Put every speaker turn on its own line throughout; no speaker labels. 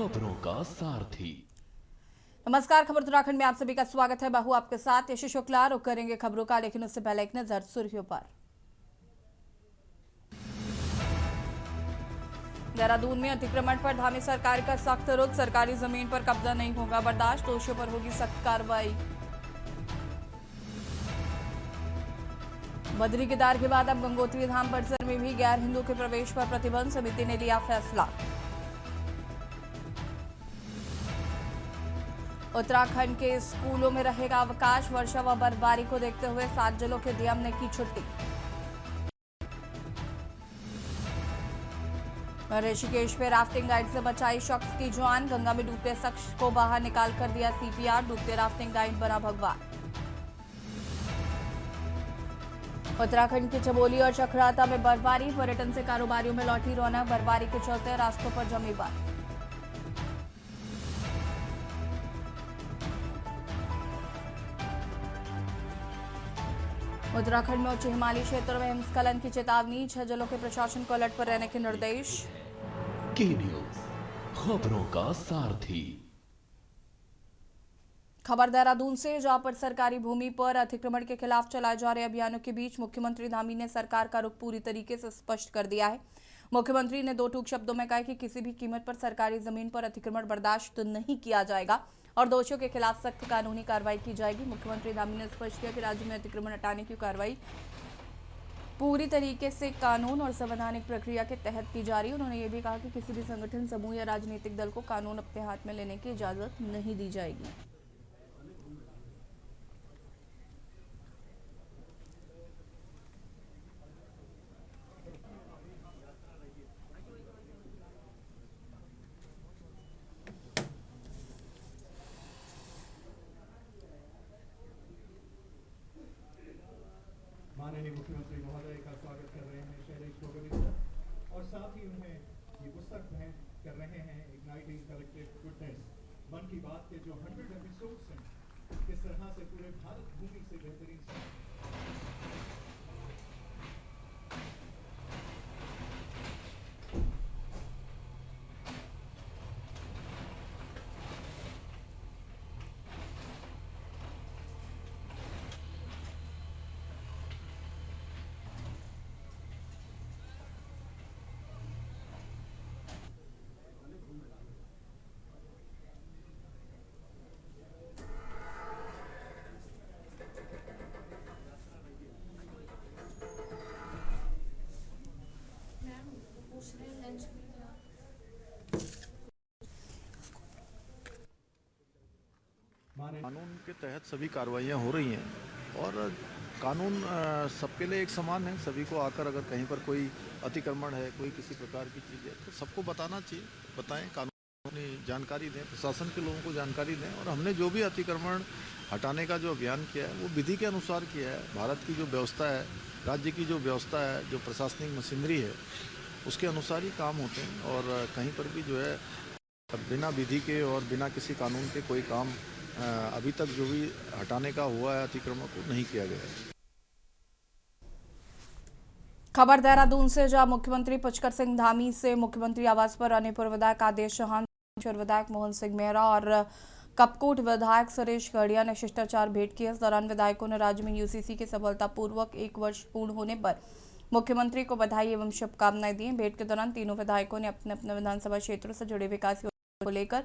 खबरों का सारथी।
नमस्कार, खबर उत्तराखंड में आप सभी का स्वागत है। बाहू आपके साथ यश शुक्ला। रुक करेंगे खबरों का, लेकिन उससे पहले एक नजर सुर्खियों पर। देहरादून में अतिक्रमण पर धामी सरकार का सख्त रुख। सरकारी जमीन पर कब्जा नहीं होगा बर्दाश्त, दोषियों पर होगी सख्त कार्रवाई। बद्री केदार के बाद अब गंगोत्री धाम परिसर में भी गैर हिंदू के प्रवेश पर प्रतिबंध, समिति ने लिया फैसला। उत्तराखंड के स्कूलों में रहेगा अवकाश, वर्षा व बर्फबारी को देखते हुए 7 जिलों के डीएम ने की छुट्टी। ऋषिकेश में राफ्टिंग गाइड से बचाई शख्स की जान, गंगा में डूबते शख्स को बाहर निकाल कर दिया सीपीआर, डूबते राफ्टिंग गाइड बना भगवान। उत्तराखंड के चमोली और चक्राता में बर्फबारी, पर्यटन से कारोबारियों में लौटी रौनक, बर्फबारी के चलते रास्तों पर जमी बर्फ। उत्तराखंड में उच्च हिमालयी क्षेत्रों में हिमस्खलन की चेतावनी, 6 जिलों के प्रशासन को अलर्ट पर रहने के निर्देश।
के न्यूज खबरों का सारथी।
खबर देहरादून से, जहां पर सरकारी भूमि पर अतिक्रमण के खिलाफ चलाए जा रहे अभियानों के बीच मुख्यमंत्री धामी ने सरकार का रुख पूरी तरीके से स्पष्ट कर दिया है। मुख्यमंत्री ने 2 टूक शब्दों में कहा कि किसी भी कीमत पर सरकारी जमीन पर अतिक्रमण बर्दाश्त नहीं किया जाएगा और दोषियों के खिलाफ सख्त कानूनी कार्रवाई की जाएगी। मुख्यमंत्री धामी ने स्पष्ट किया कि राज्य में अतिक्रमण हटाने की कार्रवाई पूरी तरीके से कानून और संवैधानिक प्रक्रिया के तहत की जा रही है। उन्होंने ये भी कहा कि किसी भी संगठन, समूह या राजनीतिक दल को कानून अपने हाथ में लेने की इजाजत नहीं दी जाएगी।
माननीय मुख्यमंत्री महोदय का स्वागत कर रहे हैं शैलेश गोगोली सर, और साथ ही उन्हें ये पुस्तक भेंट कर रहे हैं, इग्नाइटिंग कलेक्टिव गुडनेस। मन की बात के जो 100 एपिसोड्स हैं, किस तरह से पूरे भारत भूमि से बेहतरीन
कानून के तहत सभी कार्रवाइयाँ हो रही हैं और कानून सबके लिए एक समान है। सभी को आकर अगर कहीं पर कोई अतिक्रमण है, कोई किसी प्रकार की चीज़ है, तो सबको बताना चाहिए, बताएं, कानूनी जानकारी दें, प्रशासन के लोगों को जानकारी दें। और हमने जो भी अतिक्रमण हटाने का जो अभियान किया है वो विधि के अनुसार किया है। भारत की जो व्यवस्था है, राज्य की जो व्यवस्था है, जो प्रशासनिक मशीनरी है, उसके अनुसार ही काम होते हैं। और कहीं पर भी जो है बिना विधि के और बिना किसी कानून के कोई काम अभी तक जो भी हटाने का हुआ है अतिक्रमण को नहीं किया गया है।
खबर देहरादून से, जहां मुख्यमंत्री पुष्कर सिंह धामी से मुख्यमंत्री आवास पर आने पूर्व विधायक आदेश चौहान, विधायक मोहन सिंह मेहरा और कपकोट विधायक सुरेश गढ़िया ने शिष्टाचार भेंट की। इस दौरान विधायकों ने राज्य में यूसीसी के सफलतापूर्वक 1 वर्ष पूर्ण होने पर मुख्यमंत्री को बधाई एवं शुभकामनाएं दी। भेंट के दौरान तीनों विधायकों ने अपने अपने विधानसभा क्षेत्रों से जुड़े विकास योजनाओं को लेकर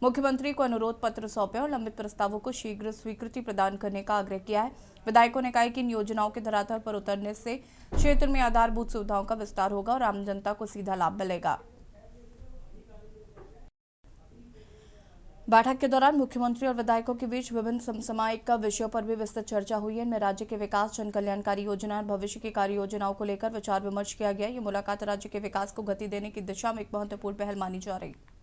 मुख्यमंत्री को अनुरोध पत्र सौंपे और लंबित प्रस्तावों को शीघ्र स्वीकृति प्रदान करने का आग्रह किया है। विधायकों ने कहा कि इन योजनाओं के धरातल पर उतरने से क्षेत्र में आधारभूत सुविधाओं का विस्तार होगा और आम जनता को सीधा लाभ मिलेगा। बैठक के दौरान मुख्यमंत्री और विधायकों के बीच विभिन्न समसामयिक विषयों पर भी विस्तृत चर्चा हुई है। इनमें राज्य के विकास, जन कल्याणकारी योजना और भविष्य की कार्य योजनाओं को लेकर विचार विमर्श किया गया। ये मुलाकात राज्य के विकास को गति देने की दिशा में एक महत्वपूर्ण पहल मानी जा रही है।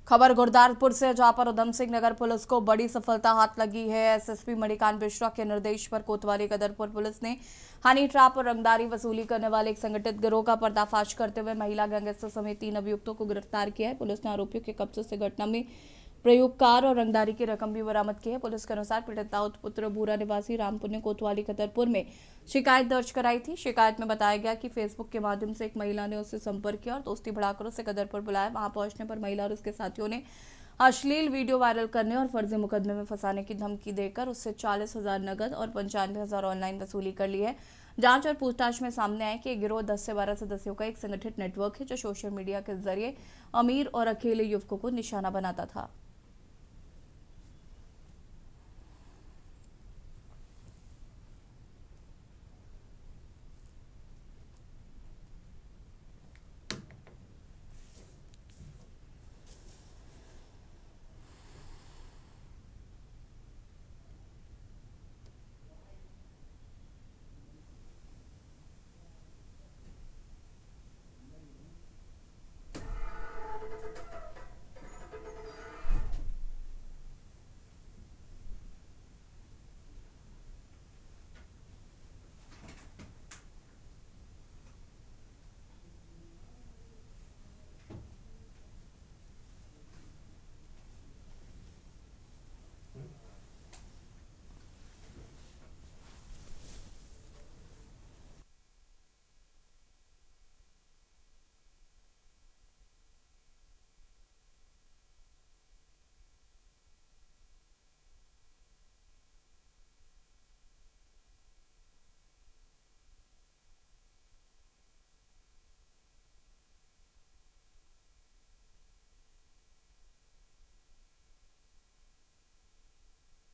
खबर गुरदासपुर से, जहां पर उधम सिंह नगर पुलिस को बड़ी सफलता हाथ लगी है। एसएसपी मणिकांत मिश्रा के निर्देश पर कोतवाली कदरपुर पुलिस ने हनी ट्रैप और रंगदारी वसूली करने वाले एक संगठित गिरोह का पर्दाफाश करते हुए महिला गैंगस्टर समेत 3 अभियुक्तों को गिरफ्तार किया है। पुलिस ने आरोपियों के कब्जे से घटना में प्रयुक्त कार और रंगदारी की रकम भी बरामद की है। पुलिस के अनुसार पीड़ित दाऊद पुत्र भूरा निवासी रामपुर ने कोतवाली कदरपुर में शिकायत दर्ज कराई थी। शिकायत में बताया गया कि फेसबुक के माध्यम से एक महिला ने उससे संपर्क किया और दोस्ती बढ़ाकर उसे कदरपुर बुलाया। वहां पहुंचने पर महिला और उसके साथियों ने अश्लील वीडियो वायरल करने और फर्जी मुकदमे में फंसाने की धमकी देकर उससे 40,000 नगद और 95,000 ऑनलाइन वसूली कर ली है। जांच और पूछताछ में सामने आया कि गिरोह 10 से 12 सदस्यों का एक संगठित नेटवर्क है, जो सोशल मीडिया के जरिए अमीर और अकेले युवकों को निशाना बनाता था।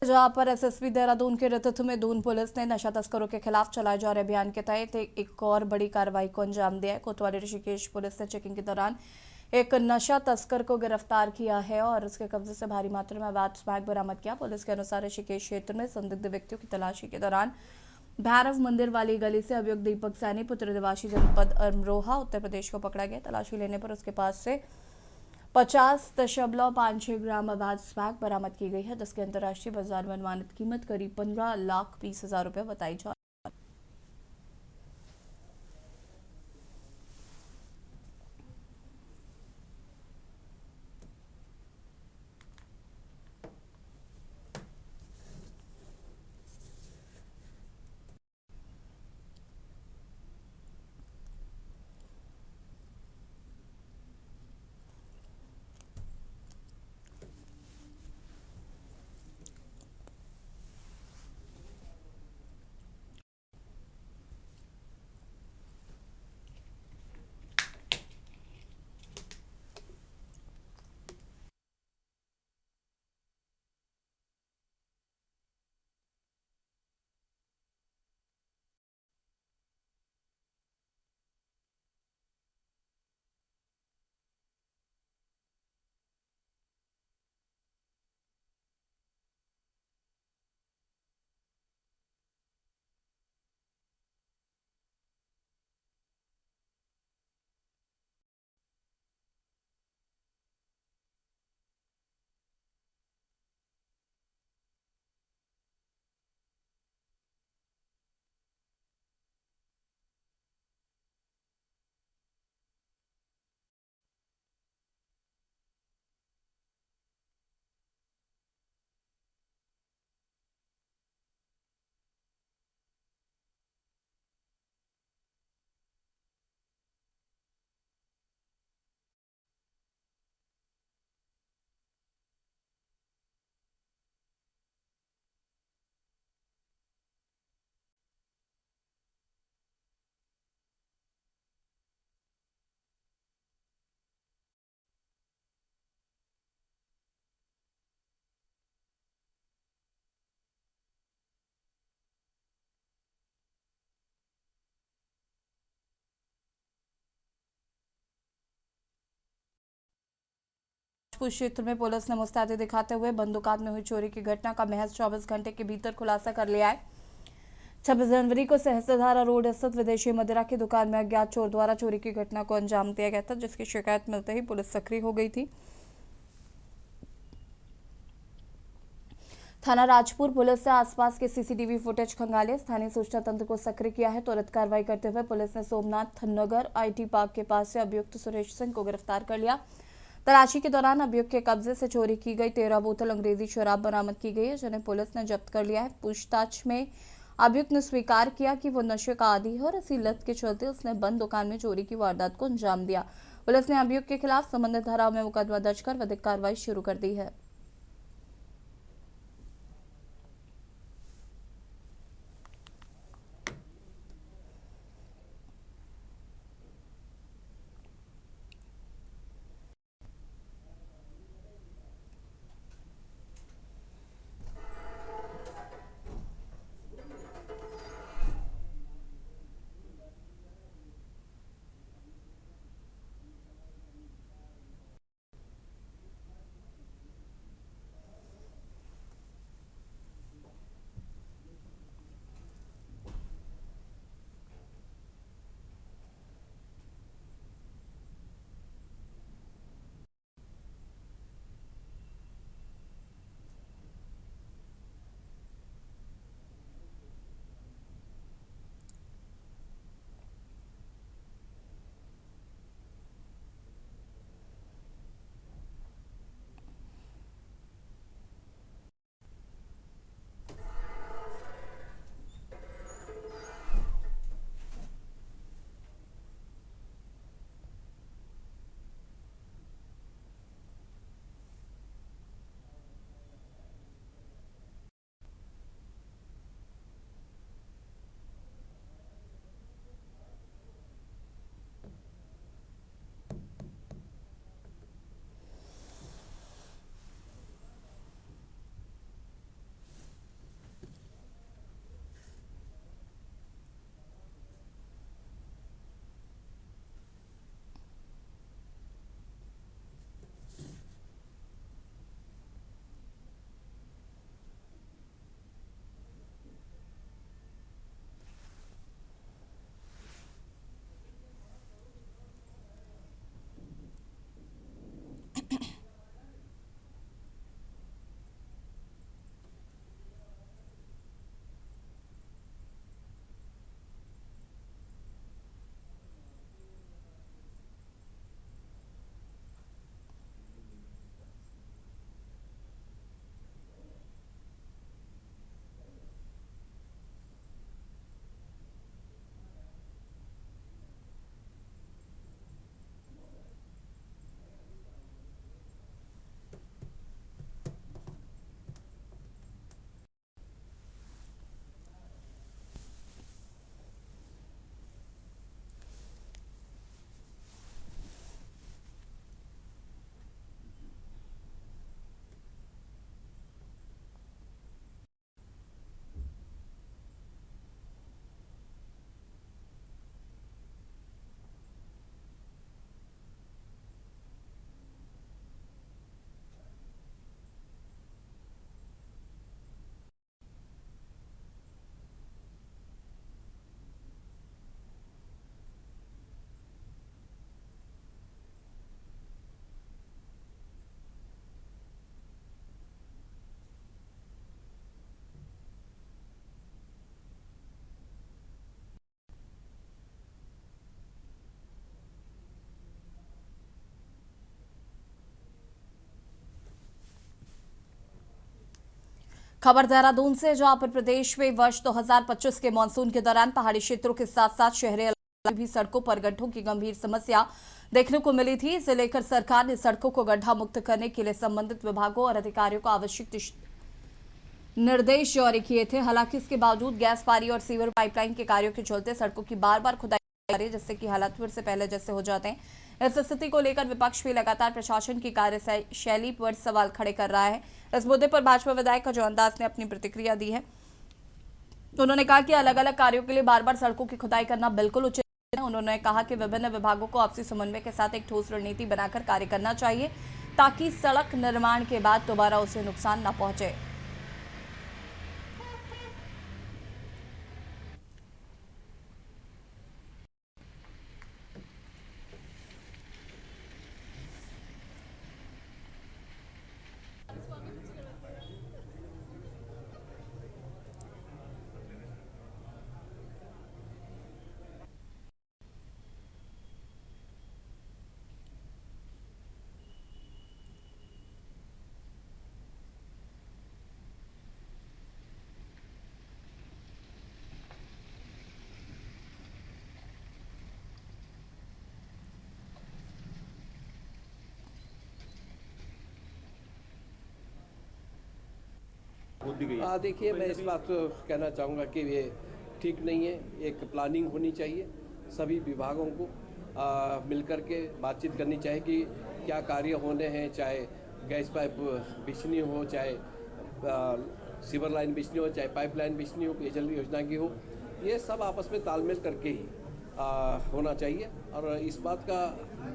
जहां पर एसएसपी देहरादून के नेतृत्व में दून पुलिस ने नशा तस्करों के खिलाफ चलाए जा रहे अभियान के तहत एक और बड़ी कार्रवाई को अंजाम दिया है। कोतवाली ऋषिकेश पुलिस ने चेकिंग के दौरान एक नशा तस्कर को गिरफ्तार किया है और उसके कब्जे से भारी मात्रा में अवैध स्मैक बरामद किया। पुलिस के अनुसार ऋषिकेश क्षेत्र में संदिग्ध व्यक्तियों की तलाशी के दौरान भैरव मंदिर वाली गली से अभियुक्त दीपक सैनी पुत्र निवासी जनपद अमरोहा उत्तर प्रदेश को पकड़ा गया। तलाशी लेने पर उसके पास से 50.56 ग्राम अवैध स्मैक बरामद की गई है, जिसकी अंतर्राष्ट्रीय बाजार में अनुमानित कीमत करीब 15,20,000 रुपये बताई जा रही है। राजपूत क्षेत्र में पुलिस ने मुस्तैदी दिखाते हुए बंदूकात में हुई चोरी की घटना का महज 24 घंटे के भीतर खुलासा कर लिया है। 26 जनवरी को सहस्त्रधारा रोड स्थित विदेशी मदिरा की दुकान में अज्ञात चोर द्वारा चोरी की घटना को अंजाम दिया गया था, जिसकी शिकायत मिलते ही पुलिस सक्रिय हो गई थी। थाना राजपुर पुलिस ने आसपास के सीसीटीवी फुटेज खंगाले, स्थानीय सूचना तंत्र को सक्रिय किया है। त्वरित कार्रवाई करते हुए पुलिस ने सोमनाथ नगर आईटी पार्क के पास से अभियुक्त सुरेश सिंह को गिरफ्तार कर लिया। तलाशी के दौरान अभियुक्त के कब्जे से चोरी की गई 13 बोतल अंग्रेजी शराब बरामद की गई है, जिन्हें पुलिस ने जब्त कर लिया है। पूछताछ में अभियुक्त ने स्वीकार किया कि वो नशे का आदी है और इसी लत के चलते उसने बंद दुकान में चोरी की वारदात को अंजाम दिया। पुलिस ने अभियुक्त के खिलाफ संबंधित धाराओं में मुकदमा दर्ज कर विधिक कार्रवाई शुरू कर दी है। खबर देहरादून से, जहां पर प्रदेश में वर्ष 2025 के मानसून के दौरान पहाड़ी क्षेत्रों के साथ साथ शहरी इलाकों में भी सड़कों पर गड्ढों की गंभीर समस्या देखने को मिली थी। इसे लेकर सरकार ने सड़कों को गड्ढा मुक्त करने के लिए संबंधित विभागों और अधिकारियों को आवश्यक निर्देश जारी किए थे। हालांकि इसके बावजूद गैस पारी और सीवर पाइपलाइन के कार्यों के चलते सड़कों की बार बार खुदाई जा रही है, जिससे कि हालात फिर से पहले जैसे हो जाते हैं। इस स्थिति को लेकर विपक्ष भी लगातार प्रशासन की कार्यशैली पर सवाल खड़े कर रहा है। इस मुद्दे पर भाजपा विधायक अजय दास ने अपनी प्रतिक्रिया दी है। उन्होंने कहा कि अलग अलग कार्यों के लिए बार बार सड़कों की खुदाई करना बिल्कुल उचित है। उन्होंने कहा कि विभिन्न विभागों को आपसी समन्वय के साथ एक ठोस रणनीति बनाकर कार्य करना चाहिए, ताकि सड़क निर्माण के बाद दोबारा उसे नुकसान न पहुंचे।
दी गई है।
देखिए, मैं इस बात को कहना चाहूँगा कि ये ठीक नहीं है। एक प्लानिंग होनी चाहिए, सभी विभागों को मिलकर के बातचीत करनी चाहिए कि क्या कार्य होने हैं, चाहे गैस पाइप बिछनी हो, चाहे सीवर लाइन बिछनी हो, चाहे पाइप लाइन बिछनी हो, पेयजल योजना की हो, ये सब आपस में तालमेल करके ही होना चाहिए। और इस बात का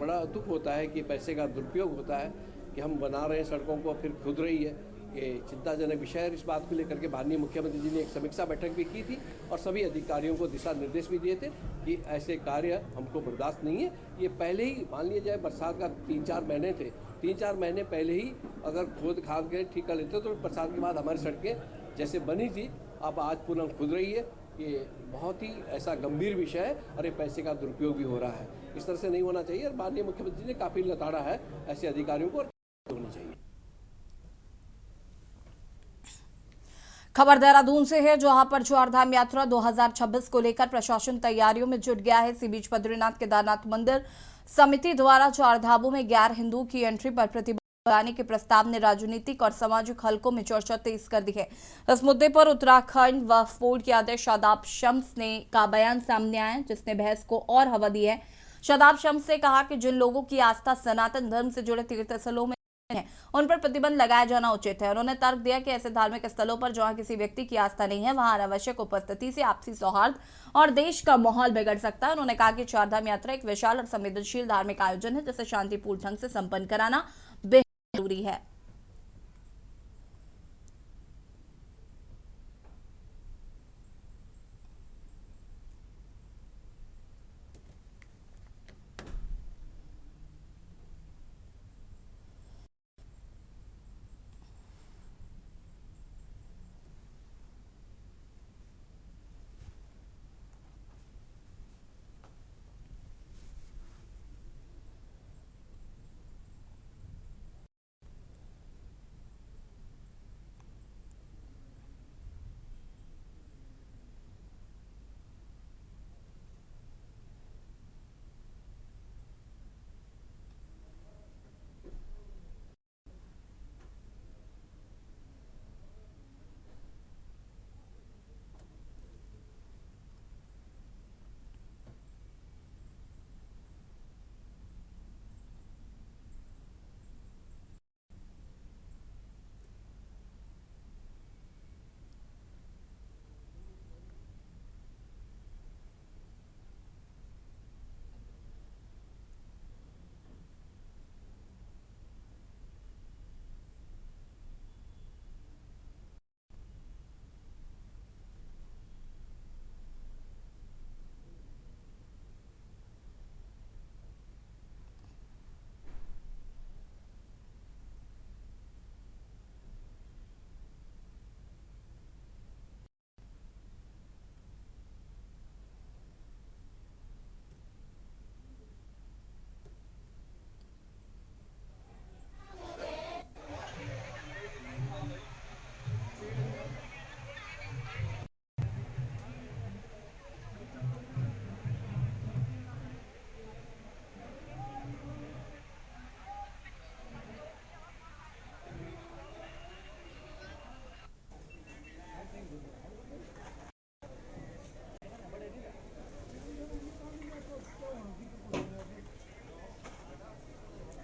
बड़ा दुख होता है कि पैसे का दुरुपयोग होता है कि हम बना रहे हैं सड़कों को, फिर खुद रही है। ये चिंताजनक विषय है। इस बात को लेकर के माननीय मुख्यमंत्री जी ने एक समीक्षा बैठक भी की थी और सभी अधिकारियों को दिशा निर्देश भी दिए थे कि ऐसे कार्य हमको बर्दाश्त नहीं है। ये पहले ही मान लिया जाए, बरसात का 3-4 महीने थे, 3-4 महीने पहले ही अगर खोद खाद के ठीक कर लेते तो बरसात के बाद हमारी सड़कें जैसे बनी थी अब आज पुनः खुद रही है। ये बहुत ही ऐसा गंभीर विषय है और ये पैसे का दुरुपयोग भी हो रहा है। इस तरह से नहीं होना चाहिए और माननीय मुख्यमंत्री जी ने काफ़ी लताड़ा है ऐसे अधिकारियों को, होनी चाहिए।
खबर देहरादून से है, जहां पर चारधाम यात्रा 2026 को लेकर प्रशासन तैयारियों में जुट गया है। इसी बीच बद्रीनाथ केदारनाथ मंदिर समिति द्वारा चारधामों में गैर हिंदू की एंट्री पर प्रतिबंध लगाने के प्रस्ताव ने राजनीतिक और सामाजिक हलकों में चर्चा तेज कर दी है। इस मुद्दे पर उत्तराखंड वक्फ बोर्ड के अध्यक्ष शादाब शम्स का बयान सामने आया, जिसने बहस को और हवा दी है। शादाब शम्स ने कहा कि जिन लोगों की आस्था सनातन धर्म से जुड़े तीर्थस्थलों में है, उन पर प्रतिबंध लगाया जाना उचित है। उन्होंने तर्क दिया कि ऐसे धार्मिक स्थलों पर जहां किसी व्यक्ति की आस्था नहीं है, वहां अनावश्यक उपस्थिति से आपसी सौहार्द और देश का माहौल बिगड़ सकता है। उन्होंने कहा कि चारधाम यात्रा एक विशाल और संवेदनशील धार्मिक आयोजन है, जिसे शांतिपूर्ण ढंग से संपन्न कराना बेहद जरूरी है।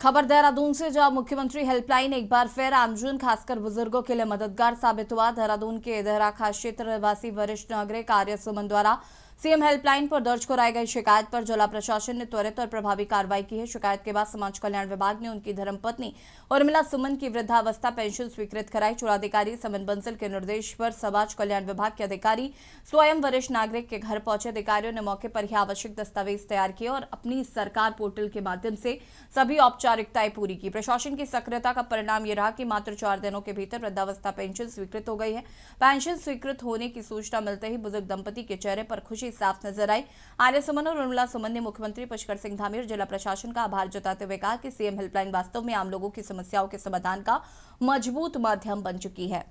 खबर देहरादून से, जहां मुख्यमंत्री हेल्पलाइन एक बार फिर आमजन खासकर बुजुर्गों के लिए मददगार साबित हुआ। देहरादून के देहरा खास क्षेत्र निवासी वरिष्ठ नागरिक आर्य सुमन द्वारा सीएम हेल्पलाइन पर दर्ज कराई गई शिकायत पर जिला प्रशासन ने त्वरित और प्रभावी कार्रवाई की है। शिकायत के बाद समाज कल्याण विभाग ने उनकी धर्मपत्नी उर्मिला सुमन की वृद्धावस्था पेंशन स्वीकृत कराई। चुनाधिकारी समन बंसल के निर्देश पर समाज कल्याण विभाग के अधिकारी स्वयं वरिष्ठ नागरिक के घर पहुंचे। अधिकारियों ने मौके पर ही आवश्यक दस्तावेज तैयार किए और अपनी सरकार पोर्टल के माध्यम से सभी औपचारिकताएं पूरी की। प्रशासन की सक्रियता का परिणाम यह रहा कि मात्र 4 दिनों के भीतर वृद्धावस्था पेंशन स्वीकृत हो गई है। पेंशन स्वीकृत होने की सूचना मिलते ही बुजुर्ग दंपति के चेहरे पर खुशी साफ नजर आई। आर्य सुमन और उर्मिला सुमन ने मुख्यमंत्री पुष्कर सिंह धामी और जिला प्रशासन का आभार जताते हुए कहा कि सीएम हेल्पलाइन वास्तव में आम लोगों की समस्याओं के समाधान का मजबूत माध्यम बन चुकी है।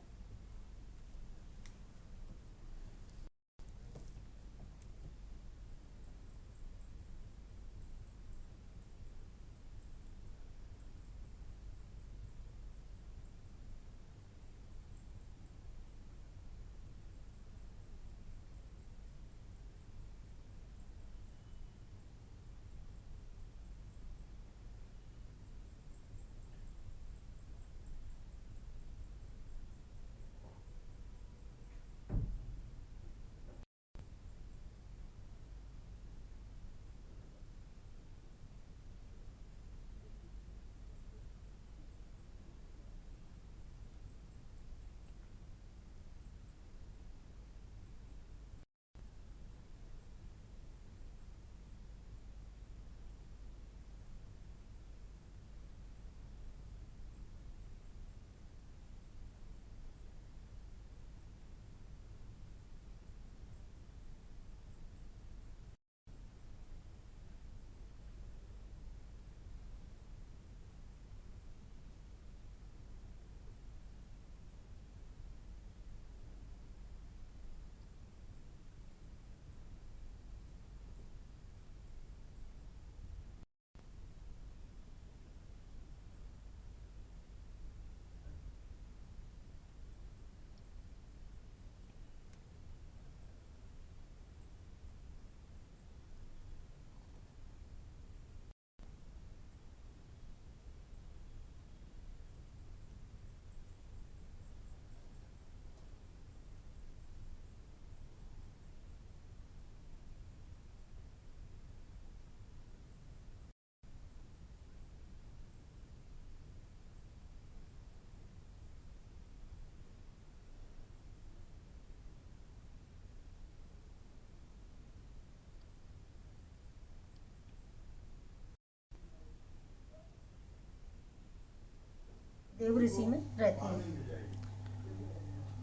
देवऋषि में रहती हूँ।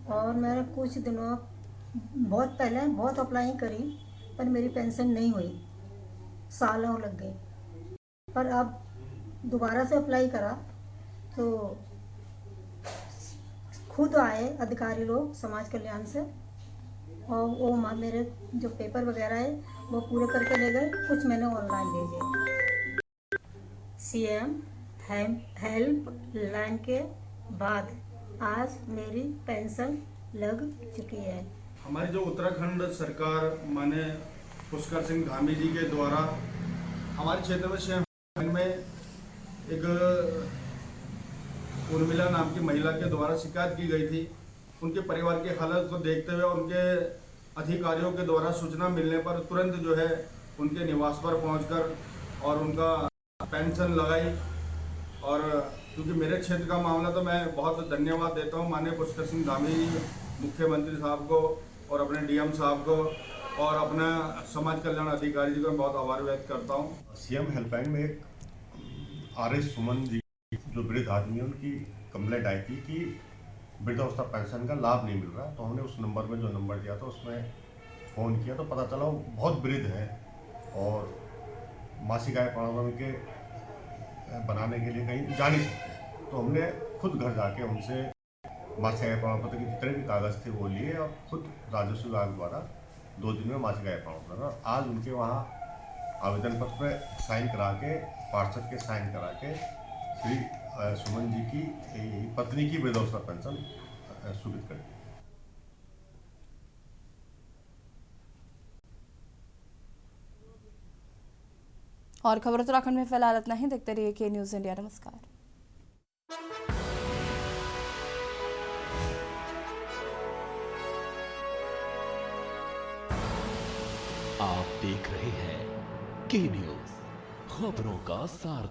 और मैंने कुछ दिनों बहुत पहले बहुत अप्लाई करी, पर मेरी पेंशन नहीं हुई, सालों लग गए। पर अब दोबारा से अप्लाई करा तो खुद आए अधिकारी लोग समाज कल्याण से, और वो मेरे जो पेपर वगैरह है वो पूरे करके ले गए, कुछ मैंने ऑनलाइन भेजे। सीएम हेल्प लाइन के बाद आज मेरी पेंशन लग चुकी है।
हमारी जो उत्तराखंड सरकार माने पुष्कर सिंह धामी जी के द्वारा हमारे क्षेत्र में शहर में एक उर्मिला नाम की महिला के द्वारा शिकायत की गई थी। उनके परिवार की हालत को देखते हुए उनके अधिकारियों के द्वारा सूचना मिलने पर तुरंत जो है उनके निवास पर पहुंचकर और उनका पेंशन लगाई। और क्योंकि मेरे क्षेत्र का मामला, तो मैं बहुत धन्यवाद देता हूं माननीय पुष्कर सिंह धामी मुख्यमंत्री साहब को और अपने डीएम साहब को और अपना समाज कल्याण अधिकारी जी को मैं बहुत आभार व्यक्त करता हूं।
सीएम हेल्पलाइन में एक RS सुमन जी जो वृद्ध आदमी है, उनकी कंप्लेंट आई थी कि वृद्धावस्था पेंशन का लाभ नहीं मिल रहा। तो हमने उस नंबर में जो नंबर दिया था उसमें फ़ोन किया तो पता चला वो बहुत वृद्ध है और मासिक आय प्रमाण पत्र के बनाने के लिए कहीं जा नहीं सकते। तो हमने खुद घर जाके उनसे मासिक आय प्रमाण पत्र के जितने भी कागज़ थे वो लिए और खुद राजस्व विभाग द्वारा 2 दिन में मासिक आय प्रमाण पत्र, आज उनके वहाँ आवेदन पत्र पर साइन करा के, पार्षद के साइन करा के श्री सुमन जी की पत्नी की वृद्धावस्था पेंशन स्वीकृत कर दी।
और खबर उत्तराखंड में फिलहाल इतना ही। देखते रहिए के न्यूज़ इंडिया। नमस्कार।
आप देख रहे हैं के न्यूज़, खबरों का सार।